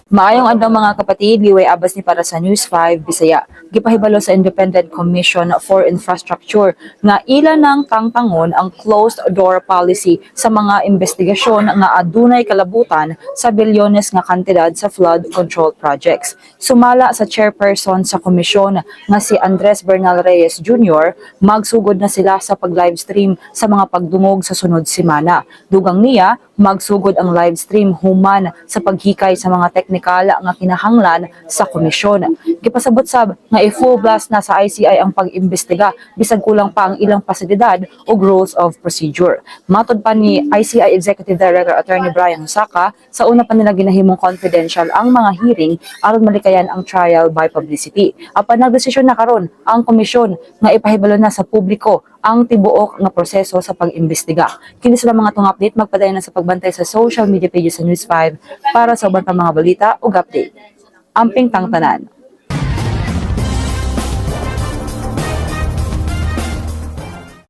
Maayong adlaw mga kapatid, liway abas ni para sa News 5 Bisaya. Gipahibalo sa Independent Commission for Infrastructure nga ilan ng tangtangon ang closed door policy sa mga investigasyon nga adunay kalabutan sa bilyones nga kantidad sa flood control projects. Sumala sa chairperson sa komisyon nga si Andres Bernal Reyes Jr., magsugod na sila sa pag-livestream sa mga pagdungog sa sunod semana. Dugang niya, magsugod ang livestream human sa paghikay sa mga teknikal nga kinahanglan sa komisyon. Gipasabot sab nga i-full blast na sa ICI ang pag-imbestiga bisag kulang pa ang ilang pasilidad o rules of procedure. Matod pa ni ICI Executive Director Attorney Brian Saka, sa una pa nila ginahimong confidential ang mga hearing aron malikayan ang trial by publicity. Apan nagdesisyon na karon ang komisyon nga ipahibalo na sa publiko ang tibuok nga proseso sa pag-imbestiga. Kini sila mga tong update, magpadayon na sa pagbantay sa social media pages sa News 5 para sa uban pa mga balita ug update. Amping tangtanan.